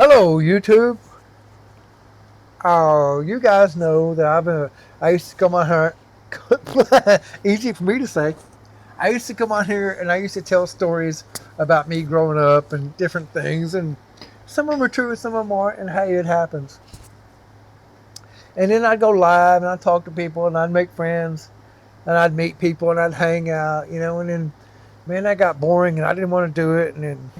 Hello, YouTube. You guys know that I used to come on here. Easy for me to say. I used to come on here and I used to tell stories about me growing up and different things, and some of them are true, some of them aren't, and hey, it happens. And then I'd go live and I'd talk to people and I'd make friends and I'd meet people and I'd hang out, and then, man, that got boring and I didn't want to do it, and then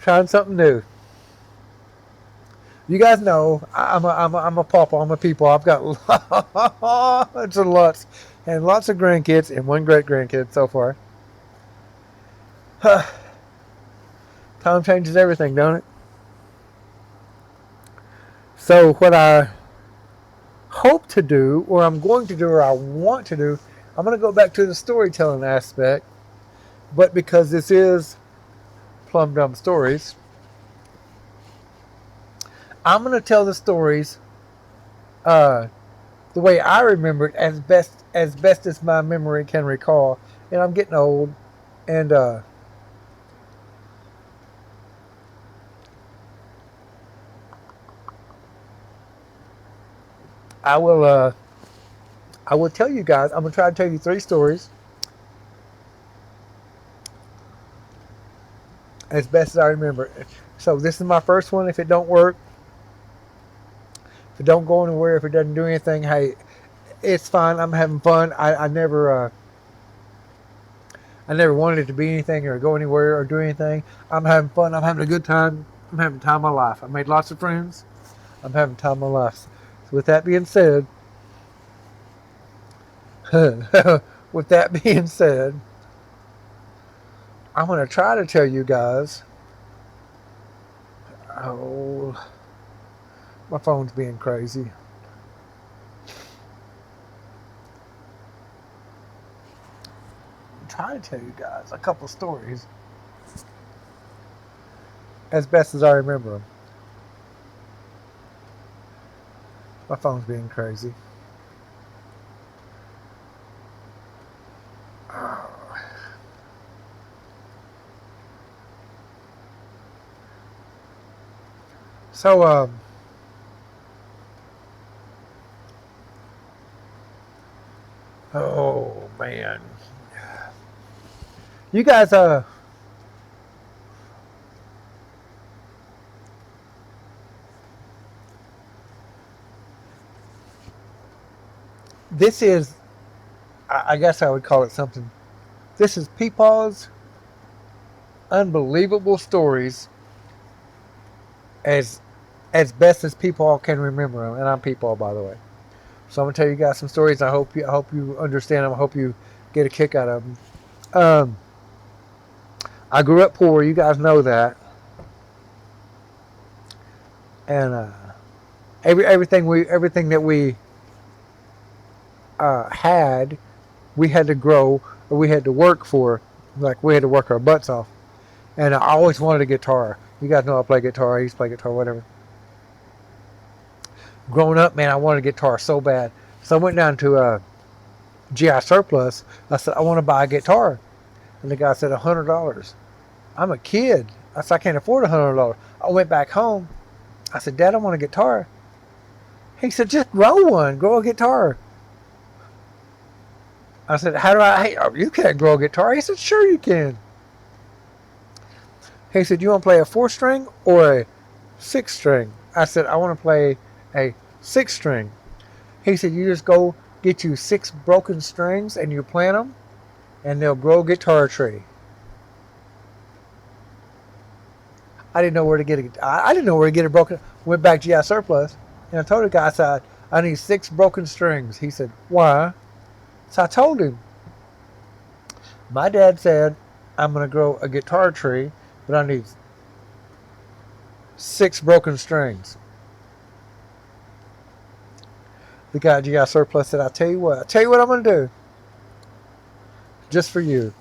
trying something new. You guys know I'm a papa. I'm a people. I've got lots and lots and lots of grandkids and one great grandkid so far. Time changes everything, don't it? So what I hope to do, or I'm going to do, or I want to do, I'm going to go back to the storytelling aspect. But because this is Plum Dumb Stories, I'm going to tell the stories uh, the way I remember it, as best as my memory can recall. And I'm getting old, and I will tell you guys. I'm gonna try to tell you three stories as best as I remember. So this is my first one. If it don't work, if it don't go anywhere, if it doesn't do anything, hey, it's fine. I'm having fun. I never wanted it to be anything or go anywhere or do anything. I'm having fun. I'm having a good time. I'm having the time of my life. I made lots of friends. I'm having the time of my life. So with that being said, with that being said, I'm gonna try to tell you guys. Oh, my phone's being crazy. I'm trying to tell you guys a couple stories as best as I remember them. My phone's being crazy. So, oh man, you guys, this is, I guess I would call it something. This is Peepaws Unbelievable Stories as as best as people can remember them, and I'm Peepaw, by the way. So I'm gonna tell you guys some stories. I hope you understand them. I hope you get a kick out of them. Um, I grew up poor. You guys know that, and everything that we had, we had to grow or we had to work for. Like we had to work our butts off. And I always wanted a guitar. You guys know I play guitar. I used to play guitar, whatever. Growing up, man, I wanted a guitar so bad. So I went down to GI Surplus. I said, I want to buy a guitar. And the guy said, $100. I'm a kid. I said, I can't afford $100. I went back home. I said, Dad, I want a guitar. He said, just grow one. Grow a guitar. I said, how do I? Hey, you can't grow a guitar. He said, sure you can. He said, you want to play a 4-string or a 6-string? I said, I want to play a 6-string. He said, you just go get you 6 broken strings and you plant them and they'll grow a guitar tree. I didn't know where to get it. I didn't know where to get it broken. Went back to GI Surplus and I told the guy, I said, I need 6 broken strings. He said, why? So I told him, my dad said, I'm going to grow a guitar tree, but I need 6 broken strings. The guy at GI Surplus said, I'll tell you what I'm going to do. Just for you.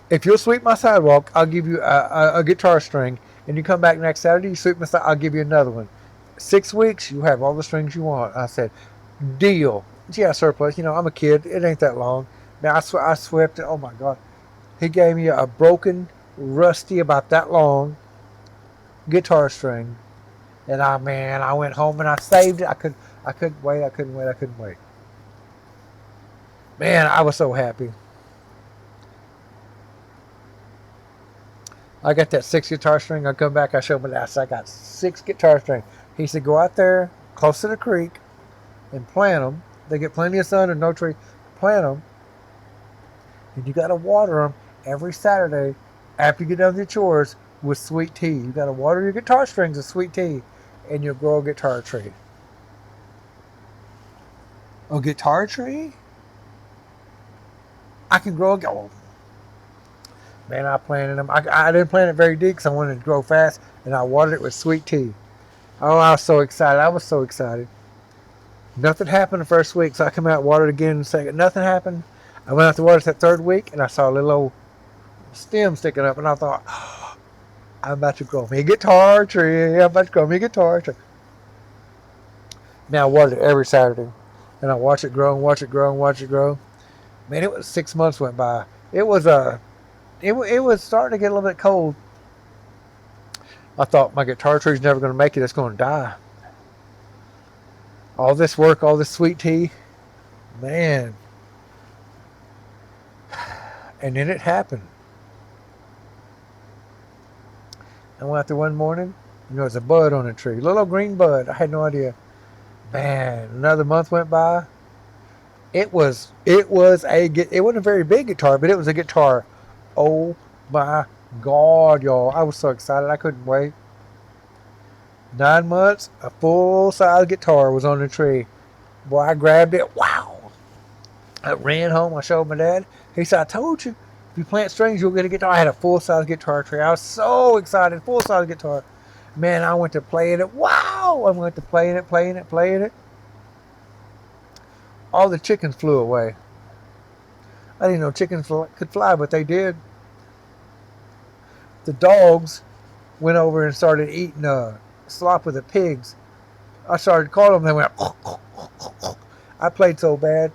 If you'll sweep my sidewalk, I'll give you a guitar string. And you come back next Saturday, you sweep my sidewalk, I'll give you another one. 6 weeks, you have all the strings you want. I said, deal. GI Surplus, I'm a kid. It ain't that long. Man, I swept it. Oh, my God. He gave me a broken, rusty, about that long guitar string. And man, I went home and I saved it. I couldn't wait. I couldn't wait. I couldn't wait. Man, I was so happy. I got that 6 guitar string. I come back. I showed my dad. I said, I got 6 guitar string. He said, go out there close to the creek and plant them. They get plenty of sun and no tree. Plant them, and you got to water them every Saturday after you get done with your chores with sweet tea. You got to water your guitar strings with sweet tea, and you'll grow a guitar tree. A guitar tree? I can grow a. Oh, man, I planted them. I didn't plant it very deep because I wanted it to grow fast, and I watered it with sweet tea. Oh, I was so excited. I was so excited. Nothing happened the first week, so I come out and watered again the second. Nothing happened. I went out to water that third week, and I saw a little old stem sticking up, and I thought, oh, I'm about to grow me a guitar tree. I'm about to grow me a guitar tree. Now I water it every Saturday, and I watch it grow and watch it grow and watch it grow. Man, it was 6 months went by. It was it was starting to get a little bit cold. I thought my guitar tree's never going to make it. It's going to die. All this work, all this sweet tea, man. And then it happened. I went out there one morning, and there was a bud on the tree, little green bud. I had no idea. Man, another month went by. It wasn't a very big guitar, but it was a guitar. Oh my God, y'all! I was so excited, I couldn't wait. 9 months, a full size guitar was on the tree. Boy, I grabbed it. Wow! I ran home. I showed my dad. He said, "I told you, if you plant strings, you'll get a guitar." I had a full size guitar tree. I was so excited. Full size guitar. Man, I went to playing it. Wow! I went to playing it. All the chickens flew away. I didn't know chickens could fly, but they did. The dogs went over and started eating slop with the pigs. I started calling them. They went. I played so bad.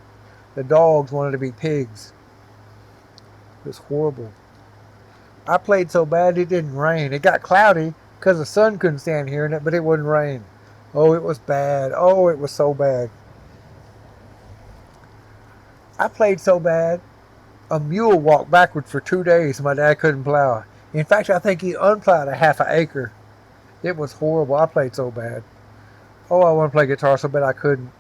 The dogs wanted to be pigs. It was horrible. I played so bad it didn't rain. It got cloudy because the sun couldn't stand hearing it, but it wouldn't rain. Oh, it was bad. Oh, it was so bad. I played so bad, a mule walked backwards for 2 days and my dad couldn't plow. In fact, I think he unplowed a half an acre. It was horrible. I played so bad. Oh, I want to play guitar so bad I couldn't.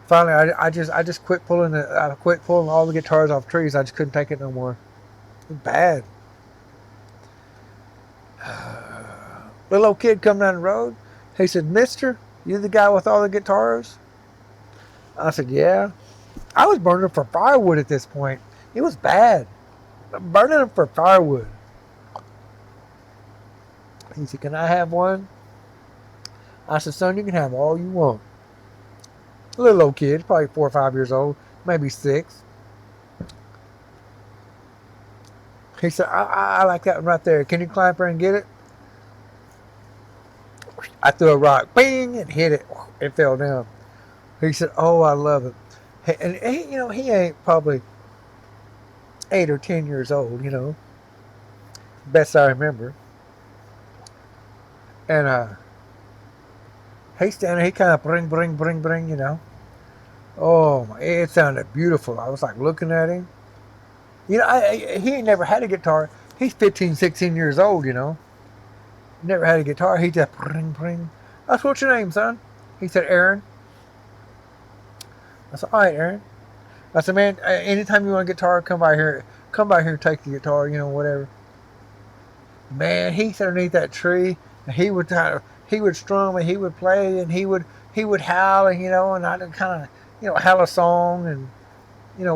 Finally, I just quit pulling all the guitars off trees. I just couldn't take it no more. It was bad. Little old kid come down the road. He said, "Mister, you the guy with all the guitars?" I said, "Yeah." I was burning them for firewood at this point. It was bad. I'm burning them for firewood. He said, "Can I have one?" I said, "Son, you can have all you want." A little old kid, probably 4 or 5 years old, maybe 6. He said, I like that one right there. Can you climb there and get it?" I threw a rock, bing, and hit it. It fell down. He said, "Oh, I love it." And he ain't probably 8 or 10 years old, best I remember. And he's standing there, he kind of bring. Oh, it sounded beautiful. I was like looking at him. He ain't never had a guitar. He's 15, 16 years old. Never had a guitar. He just bring. I said, "What's your name, son?" He said, "Aaron." I said, "All right, Aaron." I said, "Man, anytime you want a guitar, come by here and take the guitar, whatever." Man, he's underneath that tree, and he would strum and he would play and he would howl and I'd kind of howl a song and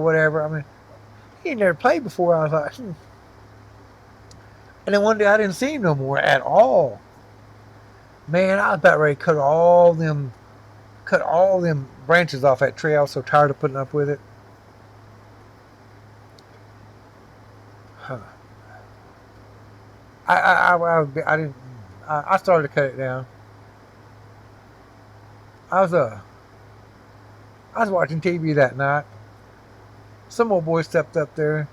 whatever. I mean, he had never played before. I was like, And then one day I didn't see him no more at all. Man, I was about ready to cut all them branches off that tree. I was so tired of putting up with it. Huh. I didn't. I started to cut it down. I was watching TV that night. Some old boy stepped up there.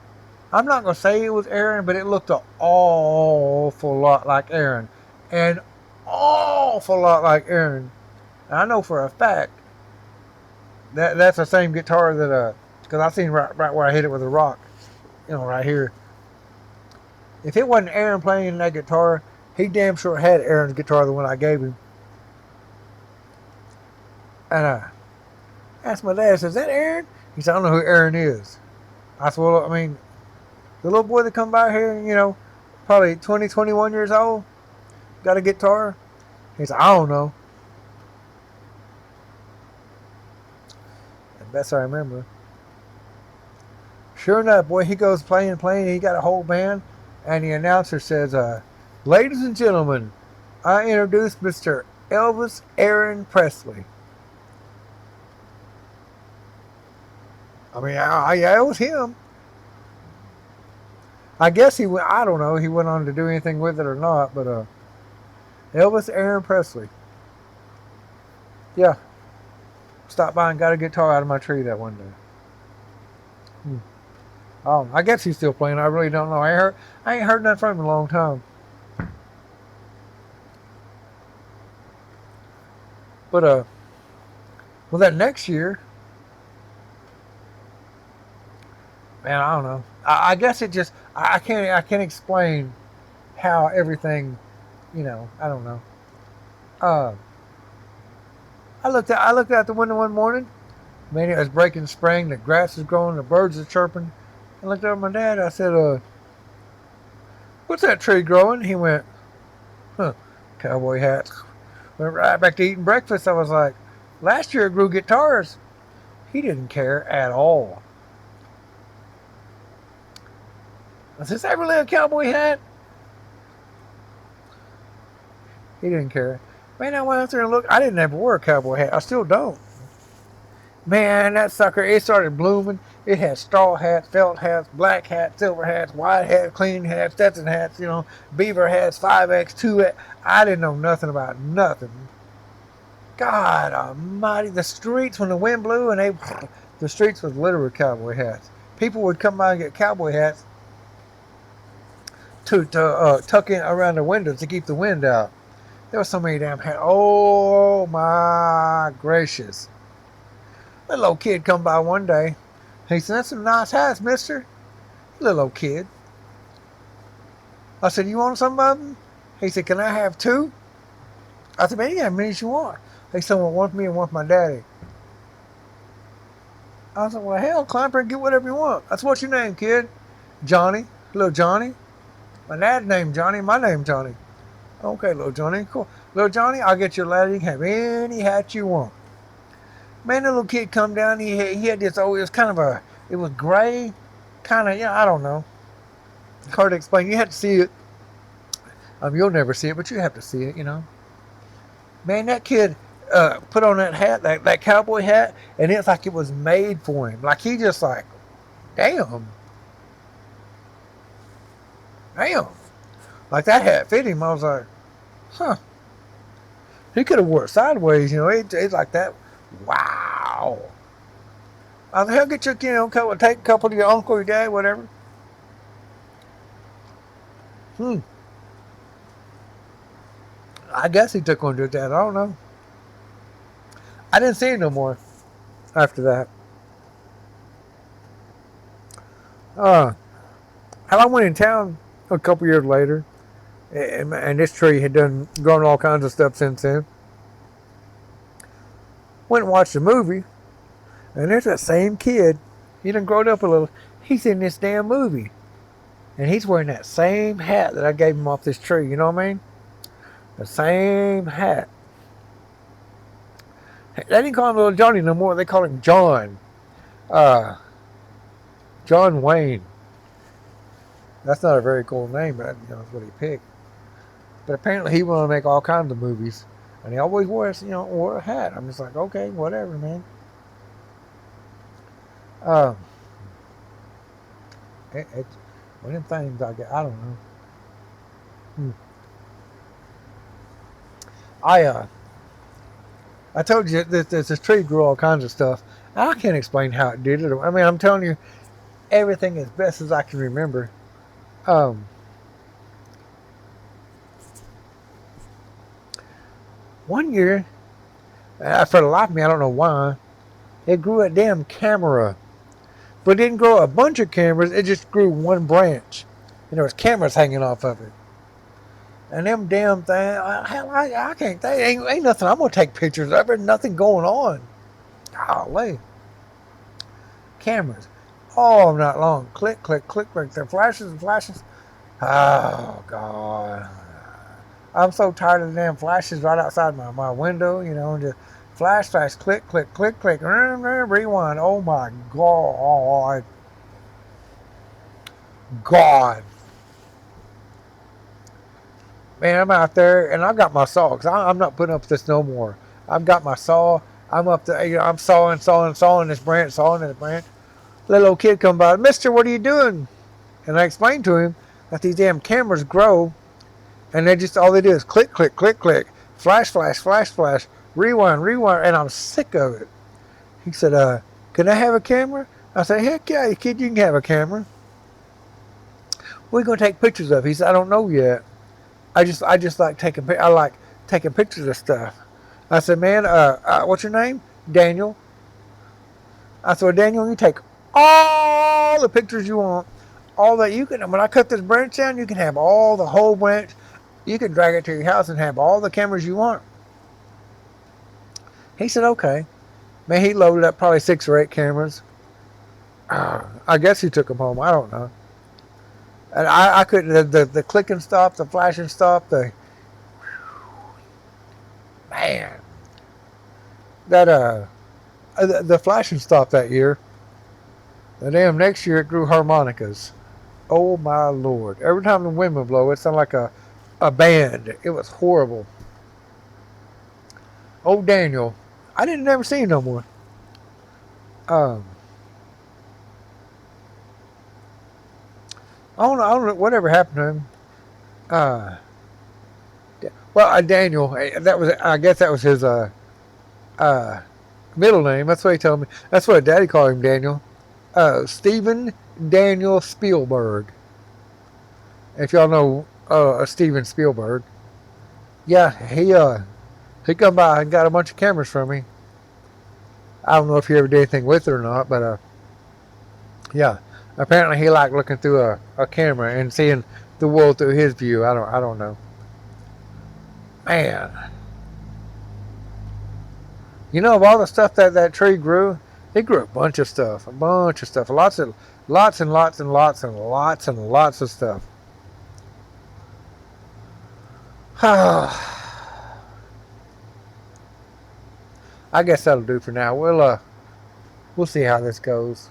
I'm not gonna say it was Aaron, but it looked an awful lot like Aaron, an awful lot like Aaron. And I know for a fact that that's the same guitar that because I seen right where I hit it with a rock, right here. If it wasn't Aaron playing that guitar, he damn sure had Aaron's guitar, the one I gave him. And I asked my dad, I said, "Is that Aaron?" He said, "I don't know who Aaron is." I said, "Well, I mean, the little boy that come by here, probably 20, 21 years old, got a guitar." He said, "I don't know." And best I remember. Sure enough, boy, he goes playing. He got a whole band, and the announcer says, "Ladies and gentlemen, I introduce Mr. Elvis Aaron Presley." I mean, yeah, it was him. I guess he went. I don't know. He went on to do anything with it or not, but Elvis Aaron Presley. Yeah, stopped by and got a guitar out of my tree that one day. Oh, I guess he's still playing. I really don't know. I ain't heard nothing from him in a long time. But well, that next year, man, I don't know. I guess it just I can't explain how everything, I don't know. Uh, I looked out the window one morning. Man, it was breaking spring. The grass is growing. The birds are chirping. I looked up at my dad. I said, "What's that tree growing?" He went, "Huh, cowboy hat." Went right back to eating breakfast. I was like, "Last year it grew guitars." He didn't care at all. I said, "Is that really a cowboy hat?" He didn't care. Man, I went out there and looked. I didn't ever wear a cowboy hat. I still don't. Man, that sucker, it started blooming. It had straw hats, felt hats, black hats, silver hats, white hats, clean hats, Stetson hats, beaver hats, 5X, 2X. I didn't know nothing about nothing. God almighty, the streets, when the wind blew, the streets was littered with cowboy hats. People would come by and get cowboy hats to tuck in around the windows to keep the wind out. There was so many damn hats. Oh my gracious. Little old kid come by one day. He said, "That's some nice hats, mister." Little old kid. I said, "You want some of them?" He said, "Can I have two?" I said, "Man, you can have as many as you want." He said, "Well, one for me and one for my daddy." I said, "Well, hell, climb up and get whatever you want." I said, "What's your name, kid?" "Johnny." "Little Johnny?" "My dad's name Johnny. My name's Johnny." "Okay, little Johnny. Cool. Little Johnny, I'll get you a ladder. You can have any hat you want." Man, the little kid come down. He had this. Oh, it was kind of it was gray, kind of. I don't know. It's hard to explain. You have to see it. You'll never see it, but you have to see it. Man, that kid put on that hat, that cowboy hat, and it's like it was made for him. Like he just like, damn, damn. Like that hat fit him. I was like, huh. He could have wore it sideways. It's like that. Wow. I said, "Hell, get your, take a couple to your uncle, your dad, whatever." I guess he took one to his dad. I don't know. I didn't see him no more after that. I went in town a couple years later, and this tree had grown all kinds of stuff since then. Went and watched the movie, and there's that same kid. He done grown up a little. He's in this damn movie, and he's wearing that same hat that I gave him off this tree. You know what I mean? The same hat. They didn't call him Little Johnny no more. They call him John. John Wayne. That's not a very cool name, but that's what he picked. But apparently he wanted to make all kinds of movies, and he always wore a hat. I'm just like, okay, whatever, man. It's one of them things I don't know. I told you this tree grew all kinds of stuff. I can't explain how it did it. I mean, I'm telling you, everything as best as I can remember. Um, One year, for the life of me, I don't know why, it grew a damn camera. But it didn't grow a bunch of cameras, it just grew one branch. And there was cameras hanging off of it. And them damn things, hell, I can't, ain't nothing I'm going to take pictures of. There's nothing going on. Golly. Cameras. All night long. Click, click, click, click. There flashes and flashes. Oh, God. I'm so tired of the damn flashes right outside my window, you know, and just flash, flash, click, click, click, click, rewind. Oh, my God. God. Man, I'm out there and I got my saw because I'm not putting up with this no more. I've got my saw. I'm up there. You know, I'm sawing this branch, sawing this branch. Little old kid come by, Mister, what are you doing? And I explained to him that these damn cameras grow, and they just all they do is click, click, click, click, flash, flash, flash, flash, rewind, rewind, and I'm sick of it. He said, "Can I have a camera?" I said, "Heck yeah, kid, you can have a camera. What are you gonna take pictures of?" He said, "I don't know yet. I just like I like taking pictures of stuff." I said, "Man, what's your name?" "Daniel." I said, "Well, Daniel, you take all the pictures you want, all that you can. When I cut this branch down, you can have all the whole branch. You can drag it to your house and have all the cameras you want." He said, "Okay." Man, he loaded up probably 6 or 8 cameras. I guess he took them home. I don't know. And I couldn't, the clicking stop, the flashing stop, man, that, the flashing stop that year. The damn next year it grew harmonicas. Oh my lord. Every time the wind would blow, it sounded like a band. It was horrible. Old Daniel. I didn't never see him no more. Um, I don't know whatever happened to him. Uh, Daniel. That was. I guess that was his uh, middle name. That's what he told me. That's what Daddy called him, Daniel. Stephen Daniel Spielberg. If y'all know Steven Spielberg, yeah, he come by and got a bunch of cameras from me. I don't know if he ever did anything with it or not, but yeah, apparently he liked looking through a camera and seeing the world through his view. I don't know. Man, you know, of all the stuff that tree grew, it grew a bunch of stuff, lots and lots and lots and lots and lots and lots of stuff. I guess that'll do for now. We'll see how this goes.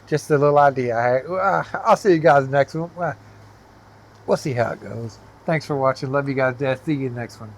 Just a little idea. I'll see you guys next one. We'll see how it goes. Thanks for watching. Love you guys, Dad. See you next one.